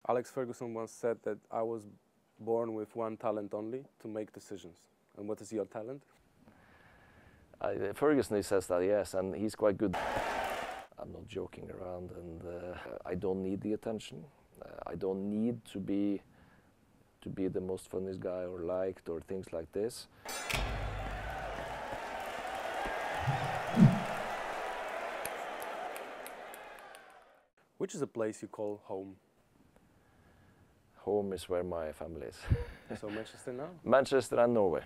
Aleksie Ferguson once said that I was born with one talent only, to make decisions. And what is your talent? Ferguson, he says that, yes, and he's quite good. I'm not joking around, and I don't need the attention. I don't need to be the most funniest guy or liked or things like this. Which is a place you call home? Home is where my family is. So Manchester now? Manchester and Norway,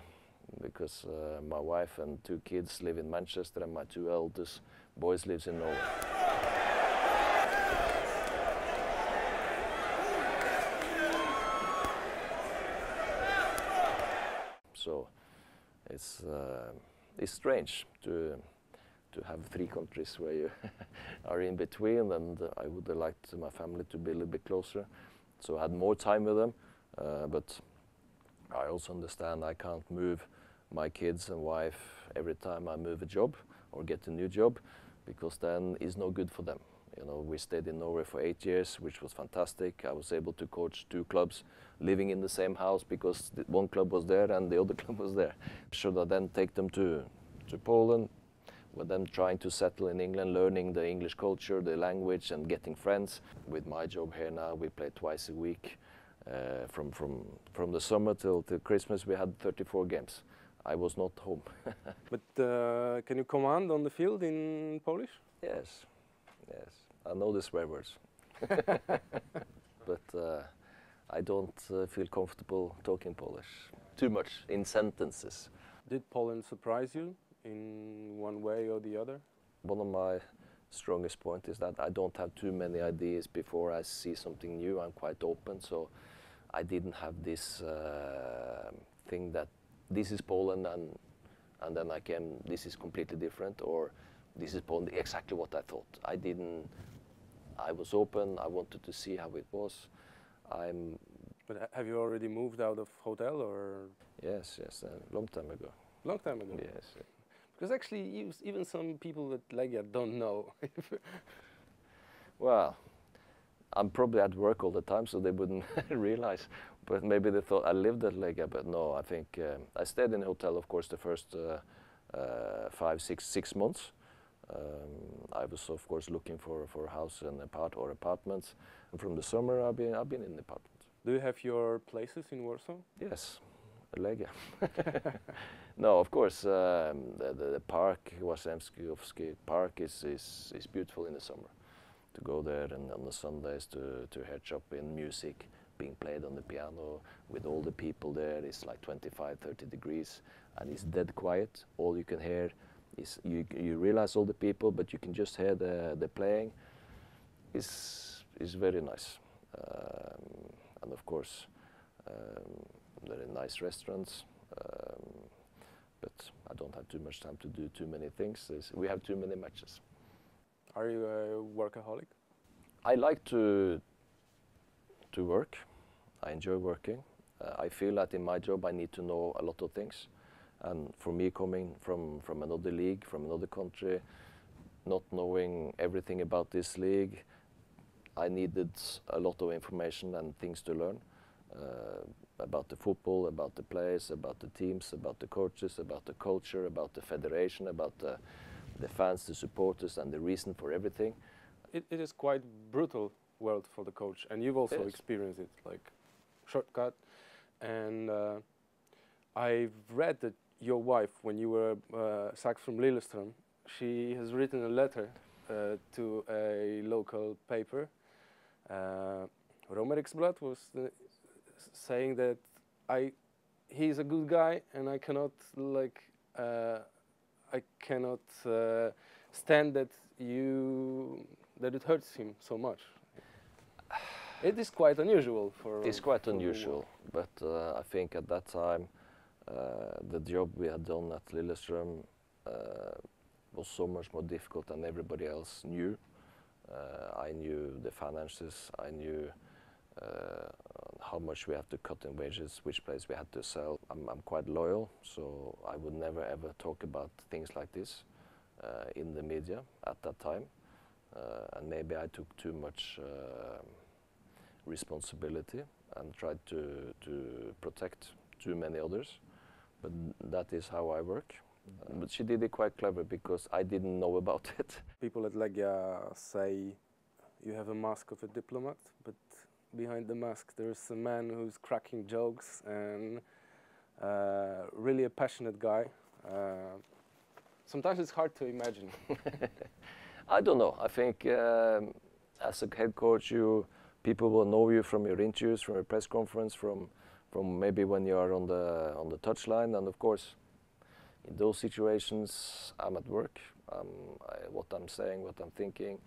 because my wife and 2 kids live in Manchester and my 2 eldest boys lives in Norway. So it's strange to have 3 countries where you are in between, and I would have liked my family to be a little bit closer, so I had more time with them, but I also understand I can't move my kids and wife every time I move a job or get a new job, because then it's no good for them. You know, we stayed in Norway for 8 years, which was fantastic. I was able to coach 2 clubs living in the same house because one club was there and the other club was there. Should I then take them to Poland, with them trying to settle in England, learning the English culture, the language, and getting friends? With my job here now, we play twice a week. From the summer till Christmas, we had 34 games. I was not home. But can you command on the field in Polish? Yes, yes. I know the swear words. But I don't feel comfortable talking Polish too much in sentences. Did Poland surprise you in one way or the other? One of my strongest points is that I don't have too many ideas before I see something new. I'm quite open, so I didn't have this thing that this is Poland and then this is completely different, or this is Poland, exactly what I thought. I was open, I wanted to see how it was. But have you already moved out of hotel, or? Yes, a long time ago. Long time ago? Yes. Because actually, even some people at Legia don't know. Well, I'm probably at work all the time, so they wouldn't realize. But maybe they thought I lived at Legia, but no, I think I stayed in a hotel, of course, the first 6 months. I was, of course, looking for a house and apartments. And from the summer, I've been in the apartments. Do you have your places in Warsaw? Yes, Legia. No, of course, the park, Łazienkowski Park, is beautiful in the summer. To go there and on the Sundays to hear Chopin music being played on the piano with all the people there. It's like 25-30 degrees and it's dead quiet. All you can hear is, you realize all the people, but you can just hear the playing. It's very nice. And of course, very nice restaurants. But I don't have too much time to do too many things. We have too many matches. Are you a workaholic? I like to work. I enjoy working. I feel that in my job I need to know a lot of things. And for me, coming from another league, from another country, not knowing everything about this league, I needed a lot of information and things to learn. About the football, about the players, about the teams, about the coaches, about the culture, about the federation, about the fans, the supporters, and the reason for everything. It is quite brutal world for the coach, and you've also experienced it, like shortcut. And I've read that your wife, when you were sacked from Lillestrøm, she has written a letter to a local paper. Romeriksblad was saying that he's a good guy, and I cannot stand that it hurts him so much. It is quite unusual for. It's quite unusual, but I think at that time the job we had done at Lillestrøm was so much more difficult than everybody else knew. I knew the finances. I knew how much we have to cut in wages, which place we had to sell. I'm quite loyal, so I would never ever talk about things like this in the media at that time. And maybe I took too much responsibility and tried to protect too many others. But that is how I work. But she did it quite clever because I didn't know about it. People at Legia say you have a mask of a diplomat, but behind the mask there's a man who's cracking jokes and really a passionate guy. Sometimes it's hard to imagine. I don't know. I think as a head coach, people will know you from your interviews, from your press conference, from maybe when you are on the touchline, and of course, in those situations, I'm at work. What I'm saying, what I'm thinking,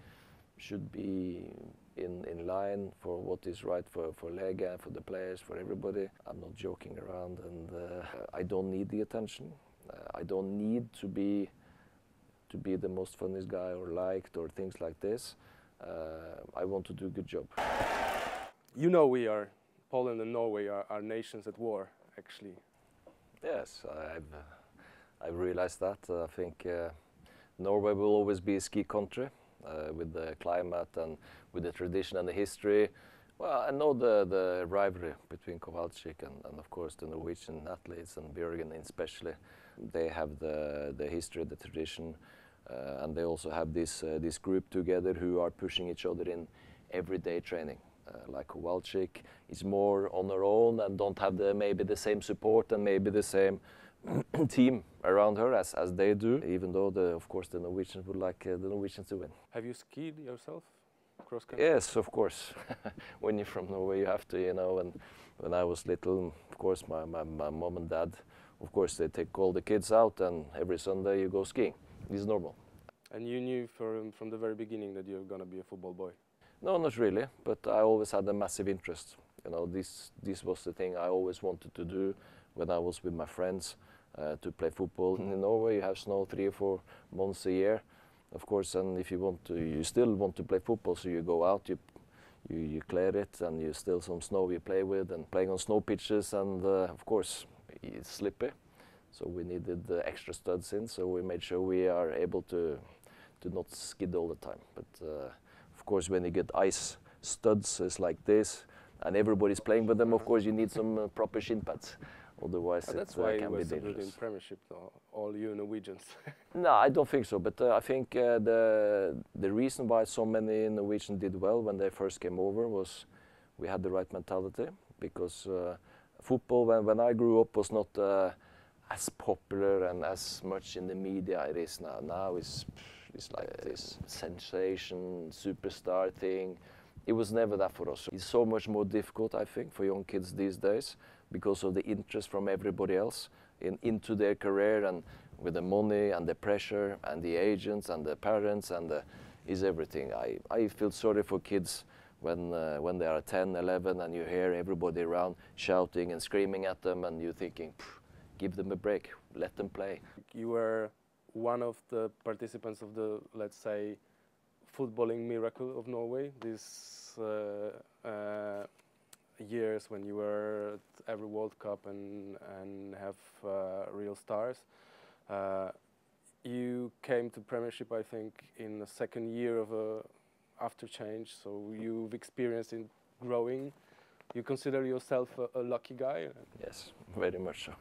should be in line for what is right for Legia, for the players, for everybody. I'm not joking around, and I don't need the attention. I don't need to be the most funniest guy or liked or things like this. I want to do a good job. You know, Poland and Norway are nations at war, actually. Yes, I've realized that. I think Norway will always be a ski country with the climate and with the tradition and the history. Well, I know the rivalry between Kowalczyk and of course the Norwegian athletes and Bjoegen especially. They have the history, the tradition, and they also have this group together who are pushing each other in everyday training. Like Kowalczyk is more on her own and don't have maybe the same support and maybe the same team around her as they do, even though of course the Norwegians would like the Norwegians to win. Have you skied yourself cross country? Yes, of course. When you're from Norway you have to, you know, and when I was little, of course my mom and dad, of course they take all the kids out and every Sunday you go skiing. This is normal. And you knew from the very beginning that you're going to be a football boy? No, not really, but I always had a massive interest. You know, this was the thing I always wanted to do when I was with my friends, to play football. In Norway you have snow 3 or 4 months a year, of course, and if you still want to play football, so you go out, you clear it, and you still some snow you play with, and playing on snow pitches, and of course it's slippy, so we needed the extra studs in, so we made sure we are able to not skid all the time. But of course, when you get ice studs, it's like this, and everybody's playing with them, of course, you need some proper shin pads. Otherwise, that's it why can you be were so good dangerous. in Premiership, all you Norwegians. No, I don't think so. But I think the reason why so many Norwegians did well when they first came over was we had the right mentality. Because football, when I grew up, was not as popular and as much in the media it is now. Now it's like this sensation, superstar thing. It was never that for us. It's so much more difficult, I think, for young kids these days because of the interest from everybody else into their career, and with the money and the pressure and the agents and the parents and is everything. I feel sorry for kids when they are 10, 11 and you hear everybody around shouting and screaming at them and you're thinking, give them a break, let them play. You were one of the participants of the, let's say, footballing miracle of Norway, these years when you were at every World Cup and have real stars. You came to Premiership, I think, in the second year of after change, so you've experienced in growing. You consider yourself a lucky guy? Yes, very much so.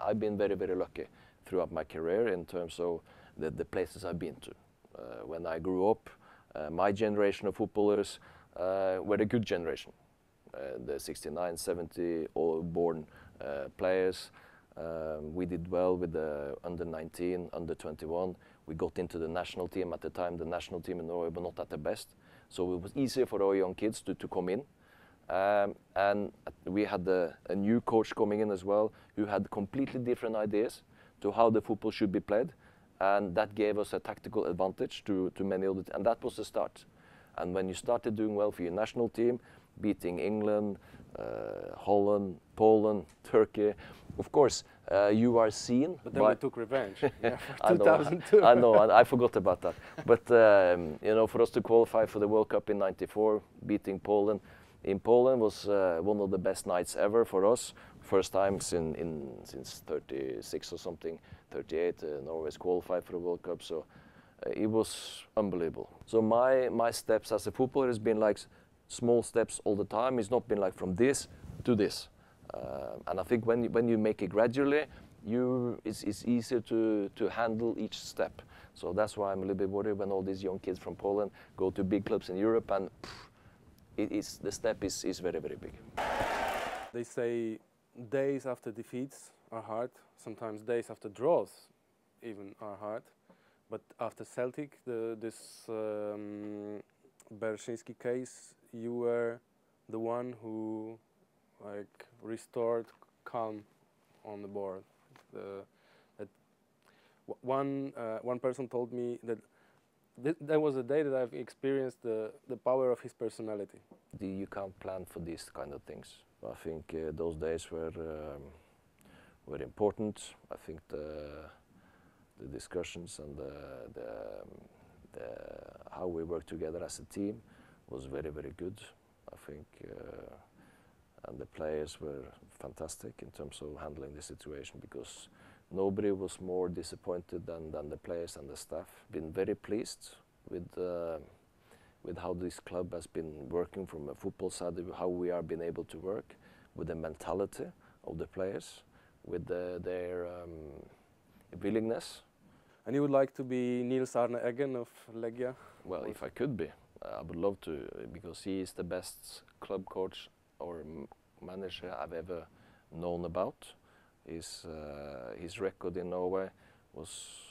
I've been very, very lucky throughout my career in terms of the places I've been to. When I grew up, my generation of footballers were a good generation. The 69, 70 all born players. We did well with the under 19, under 21. We got into the national team at the time. The national team in Norway were not at the best. So it was easier for our young kids to come in. And we had a new coach coming in as well, who had completely different ideas to how the football should be played. And that gave us a tactical advantage to many others. And that was the start. And when you started doing well for your national team, beating England, Holland, Poland, Turkey, of course, you are seen. But then we took revenge. Yeah, for I 2002. I know, I forgot about that. But you know, for us to qualify for the World Cup in '94, beating Poland in Poland was one of the best nights ever for us. First time since 36 or something, 38, Norway's qualified for the World Cup. So it was unbelievable. So my steps as a footballer has been like small steps all the time. It's not been like from this to this. And I think when you make it gradually, it's easier to handle each step. So that's why I'm a little bit worried when all these young kids from Poland go to big clubs in Europe, and the step is very, very big. They say days after defeats are hard, sometimes days after draws even are hard. But after Celtic, this Bereszyński case, you were the one who like restored calm on the board. One person told me that there was a day that I've experienced the power of his personality. You can't plan for these kind of things. I think those days were important. I think the discussions and how we worked together as a team was very, very good. I think and the players were fantastic in terms of handling the situation, because nobody was more disappointed than the players and the staff. Been very pleased with how this club has been working from a football side, how we are been able to work, with the mentality of the players, with their willingness. And you would like to be Nilsie Arne Eggenie of Legia? Well, if I could be, I would love to, because he is the best club coach or manager I've ever known about. His record in Norway was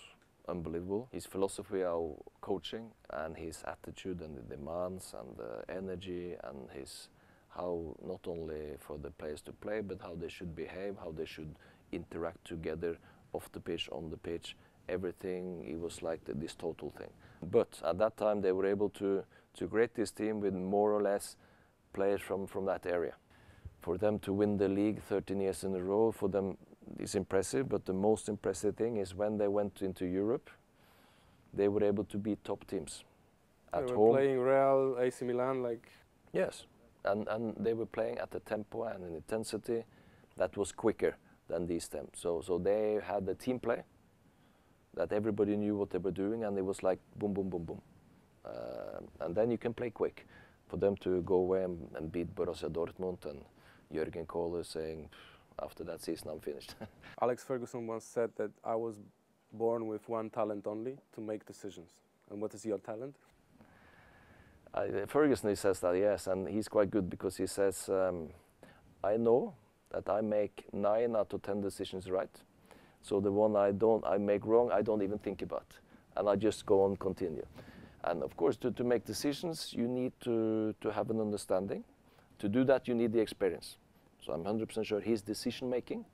unbelievable. His philosophy of coaching and his attitude and the demands and the energy and his how not only for the players to play, but how they should behave, how they should interact together off the pitch, on the pitch, everything. It was like this total thing. But at that time they were able to create this team with more or less players from that area. For them to win the league 13 years in a row, for them is impressive, but the most impressive thing is when they went into Europe, they were able to beat top teams at they were home. Playing Real, AC Milan, like... Yes, and they were playing at a tempo and an intensity that was quicker than these teams. So they had the team play, that everybody knew what they were doing, and it was like boom, boom, boom, boom. And then you can play quick. For them to go away and beat Borussia Dortmund and Jürgen Kohler saying, after that season I'm finished. Aleksie Ferguson once said that I was born with one talent only, to make decisions. And what is your talent? Ferguson, he says that, yes, and he's quite good, because he says, I know that I make 9 out of 10 decisions right. So the one I make wrong, I don't even think about. And I just go on, continue. And of course, to make decisions, you need to have an understanding. To do that, you need the experience. So I'm 100% sure his decision-making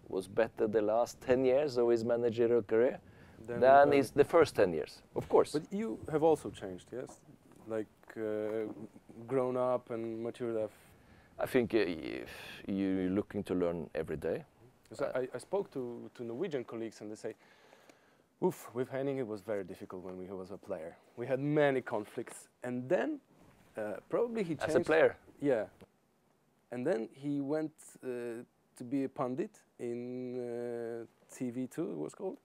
was better the last 10 years of his managerial career than the first 10 years, of course. But you have also changed, yes? Like grown up and matured up. I think you're looking to learn every day. I spoke to Norwegian colleagues, and they say, oof, with Henning it was very difficult when he was a player. We had many conflicts, and then probably he changed. As a player? Yeah. And then he went to be a pundit in TV2, it was called,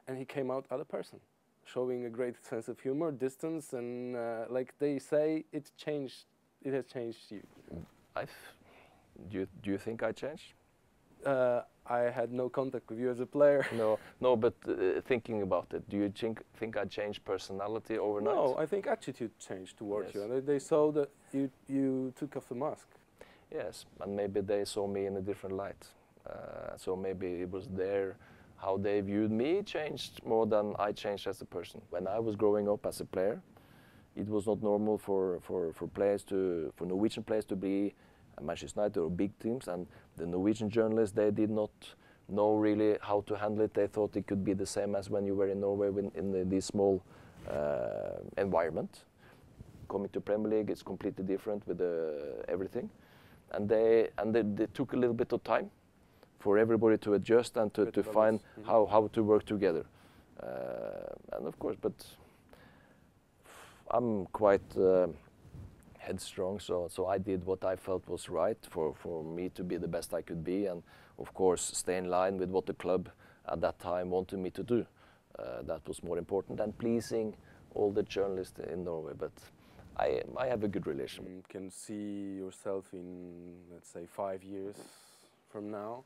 and he came out other person, showing a great sense of humor, distance, and like they say, it has changed you. Do you think I changed? I had no contact with you as a player. No, but thinking about it, do you think I changed personality overnight? No, I think attitude changed towards you. And they saw that you took off the mask. Yes, and maybe they saw me in a different light. So maybe it was how they viewed me changed more than I changed as a person. When I was growing up as a player, it was not normal for Norwegian players to be Manchester United or big teams, and the Norwegian journalists, they did not know really how to handle it. They thought it could be the same as when you were in Norway in this small environment. Coming to Premier League, it's completely different with everything, and they took a little bit of time for everybody to adjust and to find how to work together. And of course, but I'm quite headstrong, so I did what I felt was right for me to be the best I could be, and of course stay in line with what the club at that time wanted me to do. That was more important than pleasing all the journalists in Norway, but I have a good relation. You can see yourself in, let's say, 5 years from now.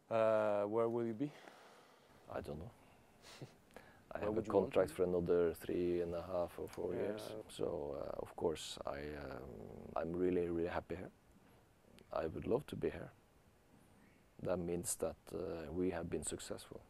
Where will you be? I don't know. I Where have a would you want to contract be? for another 3.5 or 4 years. So of course I'm really happy here. I would love to be here. That means that we have been successful.